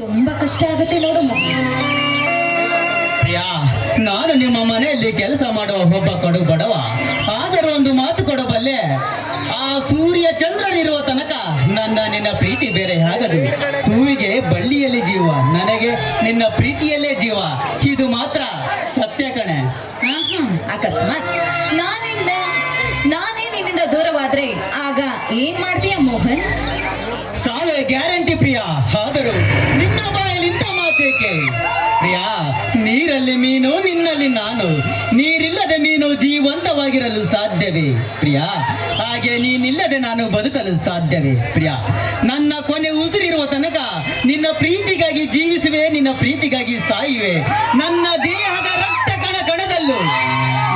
ತುಂಬಾ ಕಷ್ಟ ಆಗುತ್ತೆ ನೋಡು ಮೋಹನ್. ಪ್ರಿಯಾ, ನಾನು ನಿಮ್ಮ ಮನೆಯಲ್ಲಿ ಕೆಲಸ ಮಾಡುವ ಒಬ್ಬ ಕಡು ಬಡವ. ಆದರೂ ಒಂದು ಮಾತು ಕೊಡಬಲ್ಲೆ, ಆ ಸೂರ್ಯ ಚಂದ್ರನಿರುವ ತನಕ ನಿನ್ನ ಪ್ರೀತಿ ಬೇರೆ ಆಗದು. ಹೂವಿಗೆ ಬಳ್ಳಿಯಲ್ಲಿ ಜೀವ, ನನಗೆ ನಿನ್ನ ಪ್ರೀತಿಯಲ್ಲೇ ಜೀವ. ಇದು ಮಾತ್ರ ಸತ್ಯ ಕಣೆ. ಅಕಸ್ಮಾತ್ ನಾನೇ ನಿನ್ನಿಂದ ದೂರವಾದ್ರೆ ಆಗ ಏನ್ ಮಾಡ್ತೀಯ ಮೋಹನ್? ಸಾವೇ ಗ್ಯಾರಂಟಿ ಪ್ರಿಯಾ. ಆದರೂ ನಿನ್ನ ಬಾಯಲ್ಲಿ ಇಂಥ ಮಾತೇಕೆ? ಪ್ರಿಯಾ, ನೀರಲ್ಲಿ ಮೀನು, ನಿನ್ನಲ್ಲಿ ನಾನು. ನೀರಿಲ್ಲದೆ ಮೀನು ಜೀವಂತವಾಗಿರಲು ಸಾಧ್ಯವೇ ಪ್ರಿಯಾ? ಹಾಗೆ ನೀನಿಲ್ಲದೆ ನಾನು ಬದುಕಲು ಸಾಧ್ಯವೇ ಪ್ರಿಯಾ? ನನ್ನ ಕೊನೆ ಉಸಿರಿರುವ ತನಕ ನಿನ್ನ ಪ್ರೀತಿಗಾಗಿ ಜೀವಿಸುವೆ, ನಿನ್ನ ಪ್ರೀತಿಗಾಗಿ ಸಾಯುವೆ. ನನ್ನ ದೇಹದ ರಕ್ತ ಕಣ ಕಣದಲ್ಲೂ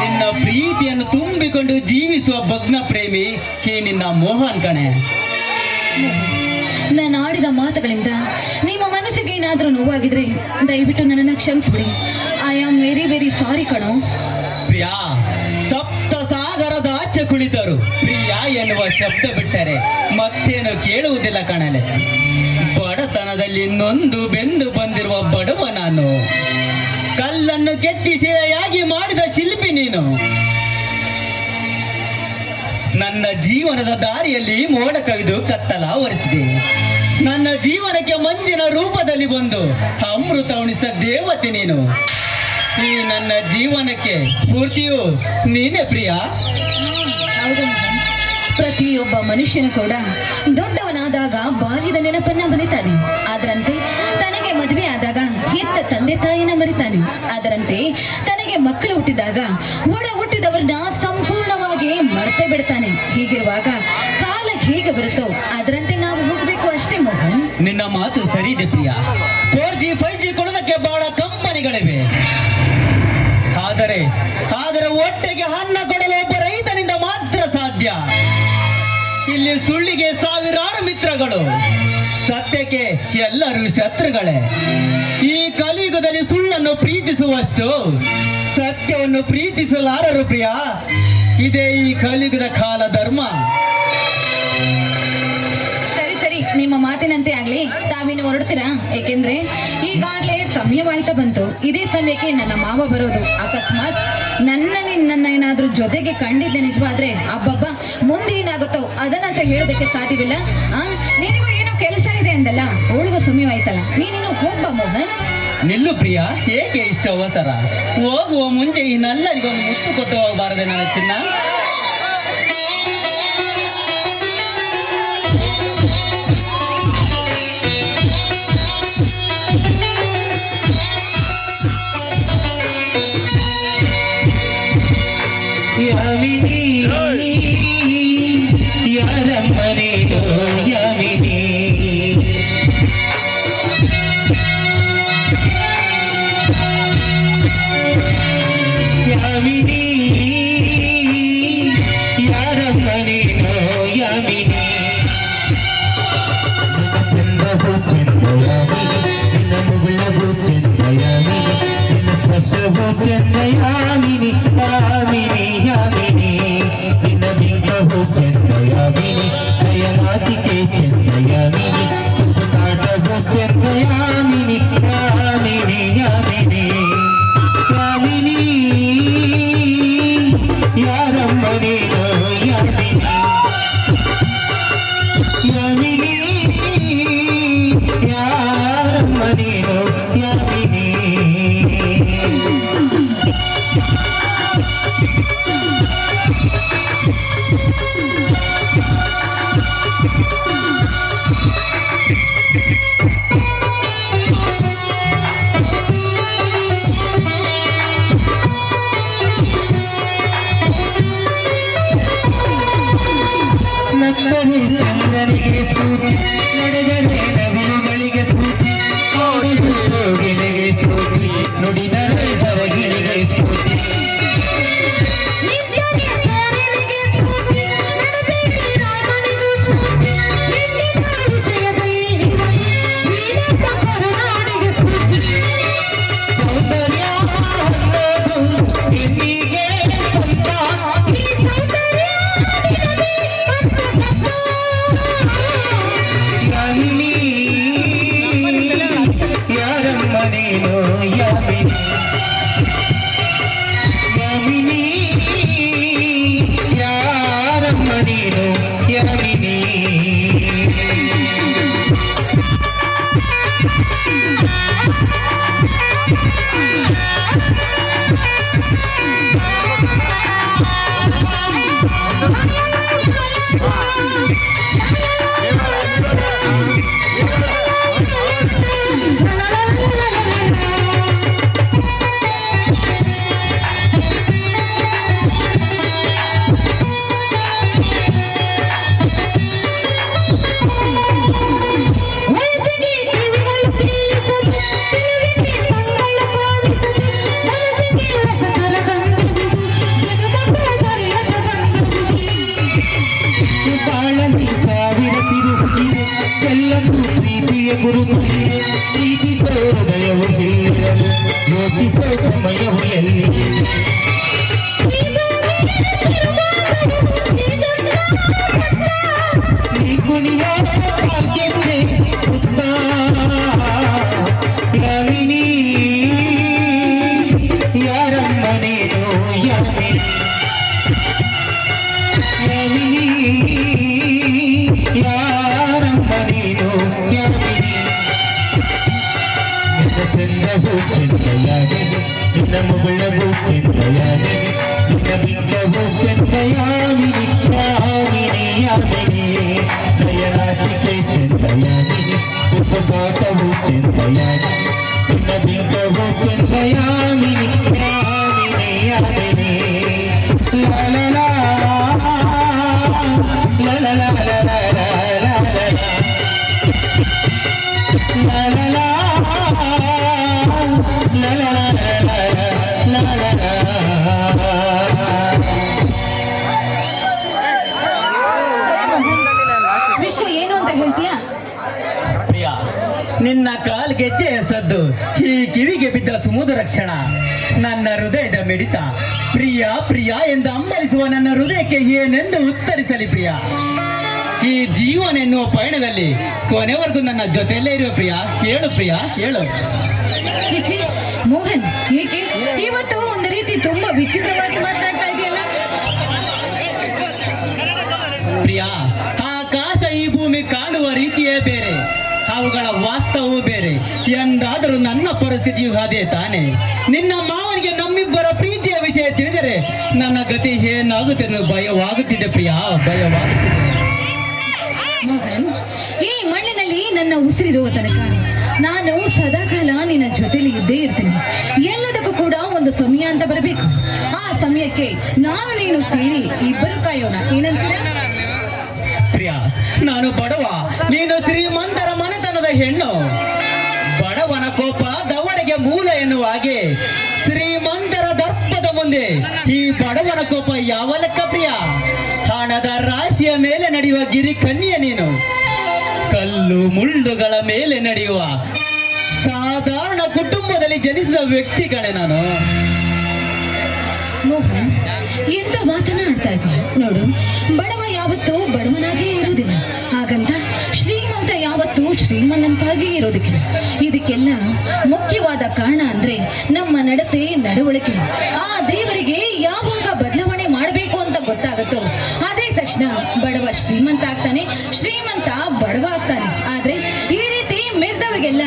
ನಿನ್ನ ಪ್ರೀತಿಯನ್ನು ತುಂಬಿಕೊಂಡು ಜೀವಿಸುವ ಭಗ್ನ ಪ್ರೇಮಿ ಈ ನಿನ್ನ ಮೋಹನ್ ಕಣೆ. ನಾನು ಆಡಿದ ಮಾತುಗಳಿಂದ ನಿಮ್ಮ ಮನಸ್ಸಿಗೆ ಏನಾದ್ರೂ ನೋವಾಗಿದ್ರೆ ದಯವಿಟ್ಟು ನನ್ನನ್ನು ಕ್ಷಮಿಸ್ಬಿಡಿ. I am very very sorry ಕಣೋ. ಪ್ರಿಯಾ, ಸಪ್ತ ಸಾಗರದ ಆಚೆ ಕುಳಿತರು ಪ್ರಿಯಾ ಎನ್ನುವ ಶಬ್ದ ಬಿಟ್ಟರೆ ಮತ್ತೇನು ಕೇಳುವುದಿಲ್ಲ ಕಣಲೆ. ಬಡತನದಲ್ಲಿ ನೊಂದು ಬೆಂದು ಬಂದಿರುವ ಬಡವ ನಾನು. ಕಲ್ಲನ್ನು ಕೆತ್ತಿ ಶಿಲೆಯಾಗಿ ಮಾಡಿದ ಶಿಲ್ಪಿ ನೀನು. ನನ್ನ ಜೀವನದ ದಾರಿಯಲ್ಲಿ ಮೋಡ ಕವಿದು ಕತ್ತಲ ಆವರಿಸಿದೆ. ನನ್ನ ಜೀವನಕ್ಕೆ ಮಂಜಿನ ರೂಪದಲ್ಲಿ ಬಂದು ಅಮೃತ ಉಣಿಸಿದ ದೇವತೆ ನೀನು. ಈ ನನ್ನ ಜೀವನಕ್ಕೆ ಸ್ಫೂರ್ತಿಯು ನೀನೇ ಪ್ರಿಯಾ. ಹೌದು ಮೋಹನ್, ಪ್ರತಿಯೊಬ್ಬ ಮನುಷ್ಯನು ಕೂಡ ದೊಡ್ಡವನಾದಾಗ ಬಾಲ್ಯದ ನೆನಪನ್ನ ಮರಿತಾನೆ. ಅದರಂತೆ ತನಗೆ ಮದುವೆ ಆದಾಗ ಹೆತ್ತ ತಂದೆ ತಾಯಿನ ಮರಿತಾನೆ. ಅದರಂತೆ ತನಗೆ ಮಕ್ಕಳು ಹುಟ್ಟಿದಾಗ ಒಡ ಹುಟ್ಟಿದವರನ್ನ ಸಂಪೂರ್ಣವಾಗಿ ಮರೆತೇ ಬಿಡ್ತಾನೆ. ಹೀಗಿರುವಾಗ ಕಾಲ ಹೇಗೆ ಬರುತ್ತೋ ಅದರಂತೆ ನಾವು ಹೋಗ್ಬೇಕು ಅಷ್ಟೇ ಮೋಹನ್. ನಿನ್ನ ಮಾತು ಸರಿ ಇದೆ ಪ್ರಿಯಾ. 4G 5G ಕೊಡೋದಕ್ಕೆ ಬಹಳ ಕಂಪನಿಗಳಿವೆ. ಆದರೆ ಹೊಟ್ಟೆಗೆ ಅನ್ನ ಕೊಡಲು ಒಬ್ಬ ರೈತನಿಂದ ಮಾತ್ರ ಸಾಧ್ಯ. ಇಲ್ಲಿ ಸುಳ್ಳಿಗೆ ಸಾವಿರಾರು ಮಿತ್ರಗಳು, ಸತ್ಯಕ್ಕೆ ಎಲ್ಲರೂ ಶತ್ರುಗಳೇ. ಈ ಕಲಿಯುಗದಲ್ಲಿ ಸುಳ್ಳನ್ನು ಪ್ರೀತಿಸುವಷ್ಟು ಸತ್ಯವನ್ನು ಪ್ರೀತಿಸಲಾರರು ಪ್ರಿಯಾ. ಇದೇ ಈ ಕಲಿಯುಗದ ಕಾಲ ಧರ್ಮ. ಸರಿ, ನಿಮ್ಮ ಮಾತಿನಂತೆ ಆಗ್ಲಿ. ತಾವಿನ್ನು ಹೊರಡ್ತೀರಾ? ಏಕೆಂದ್ರೆ ಈಗಾಗ್ಲೇ ಸಮಯವಾಯ್ತಾ ಬಂತು. ಇದೇ ಸಮಯಕ್ಕೆ ನನ್ನ ಮಾವ ಬರೋದು. ಅಕಸ್ಮಾತ್ ನನ್ನ ಏನಾದ್ರೂ ಜೊತೆಗೆ ಕಂಡಿದ್ದೆ ನಿಜವಾದ್ರೆ ಅಬ್ಬಬ್ಬ ಮುಂದೆ ಏನಾಗುತ್ತೋ ಅದನ್ನಂತ ಹೇಳೋದಕ್ಕೆ ಸಾಧ್ಯವಿಲ್ಲ. ನಿನಗೂ ಏನೋ ಕೆಲಸ ಇದೆ ಅಂದಲ್ಲ, ಹೋಳುವ ಸಮಯವಾಯ್ತಲ್ಲ, ನೀನೇನು ಹೋಗ್ಬಾ ಮೋಹನ್. ನಿಲ್ಲು ಪ್ರಿಯಾ, ಏಕೆ ಇಷ್ಟ ಅವಸರ? ಹೋಗುವ ಮುಂಚೆ ಈ ನಲ್ಲರಿಗೊಂದು ಮುತ್ತು ಕೊಟ್ಟು ಹೋಗಬಾರದೆ ನನ್ನ ಚಿನ್ನ? ಯಾಮಿನಿ ಯಾರಮ್ಮನೇನು ಯಾಮಿನಿ ಯಾಮಿನಿ ಯಾರಮ್ಮನೇನು ಯಾಮಿನಿ ಚಂದವು ಚಂದಯಾಮಿನಿ ನಿನ್ನ ಮುಗುಳವು ಚಂದಯಾಮಿನಿ ನಿನ್ನ ಸ್ಪರ್ಶವು ಚಂದಯಾಮಿನಿ ಯಾಮಿನಿ ಯಾಮಿನಿ ನಿನ್ನ ಬಿಂಬವು ಚಂದಯಾಮಿನಿ ನಯನಾಟಿಕೆ ಚಂದಯಾಮಿನಿ ಸುನಾಟವು ಚಂದಯಾಮಿನಿ ಯಾಮಿನಿ ಯಾಮಿನಿ ಯಾಮಿನಿ ಯಾರಮ್ಮನೇನು ಯಾಮಿನಿ ಯಾಮಿನಿ ಯಾರಮ್ಮನೇನು ಯಾಮಿನಿ ನಕ್ಕರೆ ಚಂದ್ರನಿಗೆ ಸ್ಫೂರ್ತಿ, ನಡೆದರೆ ನವಿಲುಗಳಿಗೆ ಸ್ಫೂರ್ತಿ, ನೋಡಿದರೆ ಗಿಳಿಗೆ ನೀನು ಯಾಮಿನಿ ಯಾಮಿನಿ ಯಾರಮ್ಮ ನೀನು ಯಾಮಿನಿ ಬಾಳಲಿ ಸಾವಿರ ತಿರುಗಿದೆ ಎಲ್ಲವೂ ಪ್ರೀತಿಯ ಗುರುತಿದೆ ಪ್ರೀತಿಸೋ ಹೃದಯವು ಗೆಲ್ಲಿರಲು ಯೋಚಿಸೋ ಸಮಯವು ಎಲ್ಲಿ ನೀ ಕುಣಿಯೋ ಭಾಗ್ಯಕ್ಕೆ ಸುತ್ತ ಯಾಮಿನಿ ಯಾರಮ್ಮ ನೀನು ಯಾಮಿನಿ ಯಾಮಿನಿ ಯಾರಮ್ಮ ನೀನು ಯಾಮಿನಿ ನಿನ್ನ ಚಂದವು ಚಂದಯಾಗಿದೆ ನಿನ್ನ ಮುಗುಳವು ಚಂದಯಾಗಿದೆ ನಿನ್ನ ಬಿಂಬವು ಚಂದಯಾಮಿನಿ ಯಾಮಿನಿ ಯಾಮಿನಿ ನಯನಾಚಿಕೆ ಚಂದಯಾಗಿದೆ ಉಪಪಾಠವು ಚಂದಯಾಗಿದೆ ನಿನ್ನ ಬಿಂಬವು ಚಂದಯಾಮಿನಿ ಯಾಮಿನಿ ಯಾಮಿನಿ ಲಾ ಲಾ ಲಾ la la la la la la la la la la la ವಿಷಯ ಏನು ಅಂತ ಹೇಳ್ತೀಯಾ? ಪ್ರಿಯ, ನಿನ್ನ ಕಾಲ್ಗೆಜ್ಜೆಯ ಸದ್ದು ಈ ಕಿವಿಗೆ ಬಿದ್ದ ಸುಮಧುರ ಕ್ಷಣ ನನ್ನ ಹೃದಯದ ಮಿಡಿತ ಪ್ರಿಯ ಪ್ರಿಯ ಎಂದು ಅಂಬಲಿಸುವ ನನ್ನ ಹೃದಯಕ್ಕೆ ಏನೆಂದು ಉತ್ತರಿಸಲಿ ಪ್ರಿಯ. ಈ ಜೀವನ ಎನ್ನುವ ಪಯಣದಲ್ಲಿ ಕೊನೆವರೆಗೂ ನನ್ನ ಜೊತೆಯಲ್ಲೇ ಇರುವ ಪ್ರಿಯ. ಹೇಳು ಪ್ರಿಯ, ಹೇಳು. ಚಿಚಿ ಮೋಹನ್, ಏಕೆ ಇವತ್ತು ಒಂದು ರೀತಿ ತುಂಬಾ ವಿಚಿತ್ರವಾಗಿ ಮಾತನಾಡ್ತಾ ಇದೆಯಲ್ಲ? ಪ್ರಿಯ, ಆಕಾಶ ಈ ಭೂಮಿ ಕಾಣುವ ರೀತಿಯೇ ಬೇರೆ, ಅವುಗಳ ವಾಸ್ತವವೂ ಬೇರೆ. ಎಂದಾದರೂ ನನ್ನ ಪರಿಸ್ಥಿತಿಯು ಅದೇ ತಾನೆ. ನಿನ್ನ ಮಾವನಿಗೆ ನಮ್ಮಿಬ್ಬರ ಪ್ರೀತಿಯ ವಿಷಯ ತಿಳಿದರೆ ನನ್ನ ಗತಿ ಏನಾಗುತ್ತೆ ಅನ್ನೋ ಭಯವಾಗುತ್ತಿದೆ ಪ್ರಿಯ, ಭಯವಾಗುತ್ತಿದೆ. ಮೋಹನ್, ಈ ಮಣ್ಣಿನಲ್ಲಿ ನನ್ನ ಉಸಿರಿರುವ ತನಕ ನಾನು ಸದಾಕಾಲ ನಿನ್ನ ಜೊತೆಲಿ ಇದ್ದೇ ಇರ್ತೀನಿ. ಎಲ್ಲದಕ್ಕೂ ಕೂಡ ಒಂದು ಸಮಯ ಅಂತ ಬರಬೇಕು. ಆ ಸಮಯಕ್ಕೆ ನಾನು ನೀನು ಸೇರಿ ಇಬ್ಬರು ಕಾಯೋಣ, ಏನಂತೀರಾ? ಪ್ರಿಯ, ನಾನು ಬಡವ, ನೀನು ಶ್ರೀಮಂತರ ಮನೆತನದ ಹೆಣ್ಣು. ಬಡವನ ಕೋಪ ದವಡೆಗೆ ಮೂಲ ಎನ್ನುವ ಹಾಗೆ ಶ್ರೀಮಂತರ ದರ್ಪದ ಮುಂದೆ ಈ ಬಡವನ ಕೋಪ ಯಾವ ಲೆಕ್ಕ ಪ್ರಿಯ? ಹಣದ ರಾಶಿಯ ಮೇಲೆ ನಡೆಯುವ ಗಿರಿ ಕನ್ಯೆ ನೀನು. ಕಲ್ಲು ಮುಳ್ಳುಗಳ ಮೇಲೆ ನಡೆಯುವ ಸಾಧಾರಣ ಕುಟುಂಬದಲ್ಲಿ ಜನಿಸಿದ ವ್ಯಕ್ತಿ ಕಣೆ ನಾನು. ಮೋಹನ್, ಎಂತ ಮಾತನಾಡ್ತಾ ಇದ್ದೀಯ ನೋಡು. ಬಡವ ಯಾವತ್ತೂ ಬಡವನಾಗೇ ಇರುವುದಿಲ್ಲ, ಹಾಗಂತ ಶ್ರೀಮಂತ ಯಾವತ್ತೂ ಶ್ರೀಮಂತನಾಗಿ ಇರೋದಕ್ಕಿಲ್ಲ. ಇದಕ್ಕೆಲ್ಲ ಮುಖ್ಯವಾದ ಕಾರಣ ಅಂದ್ರೆ ನಮ್ಮ ನಡತೆ, ನಡವಳಿಕೆ. ಆ ದೇವರಿಗೆ ಯಾವಾಗ ಬದಲಾವಣೆ ಮಾಡಬೇಕು ಅಂತ ಗೊತ್ತಾಗುತ್ತೋ ಅದೇ ತಕ್ಷಣ ಬಡವ ಶ್ರೀಮಂತ ಆಗ್ತಾನೆ, ಶ್ರೀಮಂತ ಬಡವ ಆಗ್ತಾನೆ. ಆದ್ರೆ ಈ ರೀತಿ ಮೆರೆದವರಿಗೆಲ್ಲ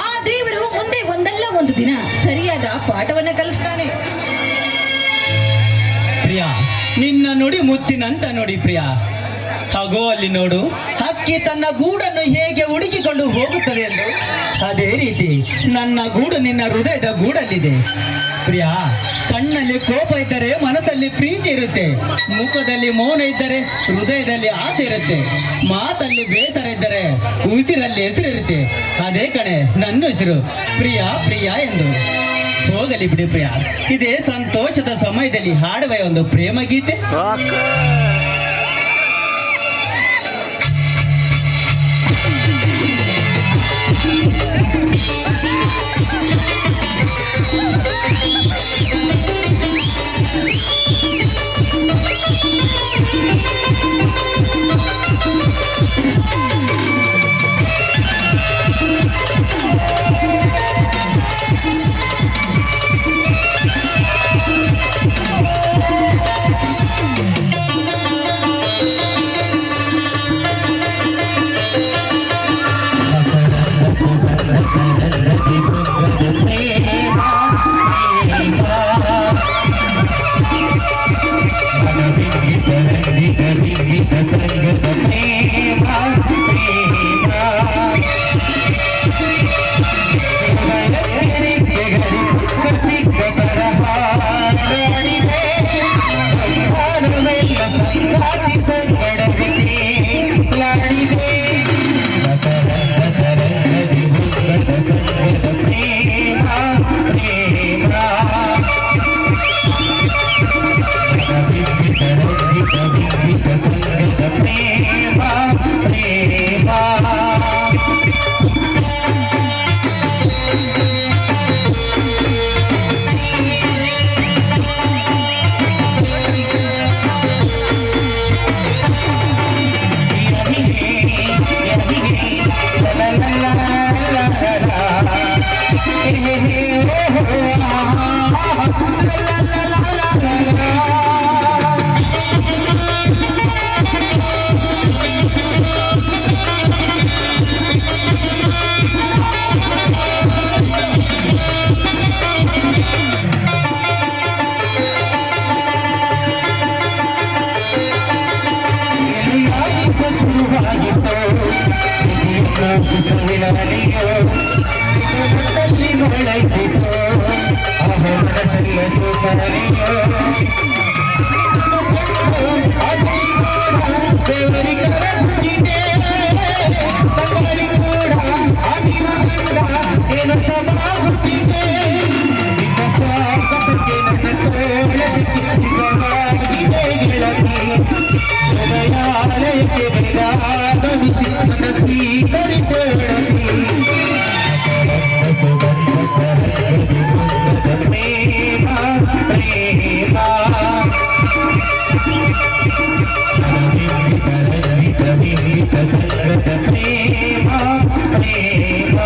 ಆ ದೇವರು ಮುಂದೆ ಒಂದಲ್ಲ ಒಂದು ದಿನ ಸರಿಯಾದ ಪಾಠವನ್ನ ಕಲಿಸ್ತಾನೆ. ಪ್ರಿಯ, ನಿನ್ನ ನುಡಿ ಮುತ್ತಿನಂತ ನೋಡಿ ಪ್ರಿಯ. ಹಾಗೋ ಅಲ್ಲಿ ನೋಡು, ಹಕ್ಕಿ ತನ್ನ ಗೂಡನ್ನು ಹೇಗೆ ಹುಡುಕಿಕೊಂಡು ಹೋಗುತ್ತದೆ ಎಂದು ಅದೇ ರೀತಿ ನನ್ನ ಗೂಡು ನಿನ್ನ ಹೃದಯದ ಗೂಡಲ್ಲಿದೆ ಪ್ರಿಯ. ಕಣ್ಣಲ್ಲಿ ಕೋಪ ಇದ್ದರೆ ಮನಸ್ಸಲ್ಲಿ ಪ್ರೀತಿ ಇರುತ್ತೆ, ಮುಖದಲ್ಲಿ ಮೌನ ಇದ್ದರೆ ಹೃದಯದಲ್ಲಿ ಆಸೆ ಇರುತ್ತೆ, ಮಾತಲ್ಲಿ ಬೇಸರ ಇದ್ದರೆ ಉಸಿರಲ್ಲಿ ಹೆಸರಿರುತ್ತೆ. ಅದೇ ಕಣೆ ನನ್ನ ಹೆಸರು, ಪ್ರಿಯ ಪ್ರಿಯ ಎಂದು. ಹೋಗಲಿ ಬಿಡಿ ಪ್ರಿಯ, ಇದೇ ಸಂತೋಷದ ಸಮಯದಲ್ಲಿ ಹಾಡುವ ಒಂದು ಪ್ರೇಮ ಗೀತೆ. ಲಾಲಿಯೋ ನನ್ನಲ್ಲಿ ಮೊಳೈಸಿತು ಆಹ ಮನಸ್ಸೆಲ್ಲ ಸೋಪಾಲಿಯೋ ದೇವರಿ ಕರಗುತ್ತಿದೆ ತಂಗಾಳಿ ಕೂಡ ಆಗಿರುವುದಿಲ್ಲ ಏನು ತಮಾಗುತ್ತಿದೆ ನಿನ್ನ ಸ್ವಾಗತಕ್ಕೆ ನನ್ನ ತೋಳಕ್ಕೆ ಸಿದ್ಧವಾಗಿದೆ ಗೆಳತಿ ಹೃದಯಾಲಯಕ್ಕೆ ಬೇಗಾಗಮಿಸಿ ನನ್ನ ಸ್ವೀಕರಿಸೋಣತಿ ಪ್ರೇಮ ಪ್ರೇಮ ವಿಂಗಿತ ಸಂಗತ ಪ್ರೇಮ ಪ್ರೇಮ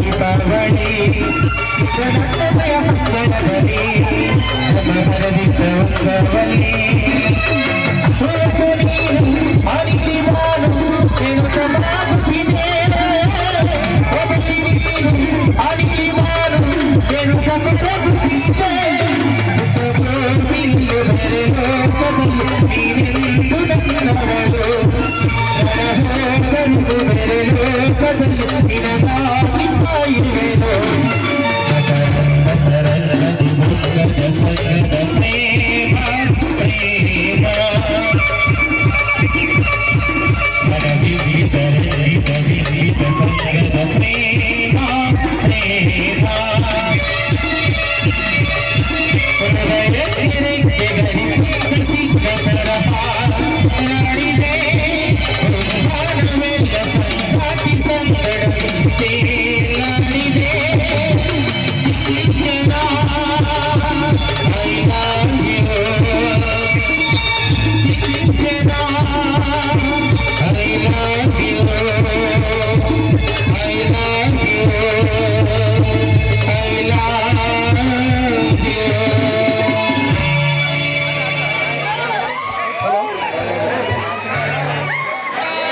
ದೀಪಾವಳಿ ನನ್ನದಯ ಹಂಗಡದಲ್ಲಿ ಸಮರದಿದ್ದ ಅಂಗವಲ್ಲಿ ನೀನು ಅರಿವಾನು ಏನು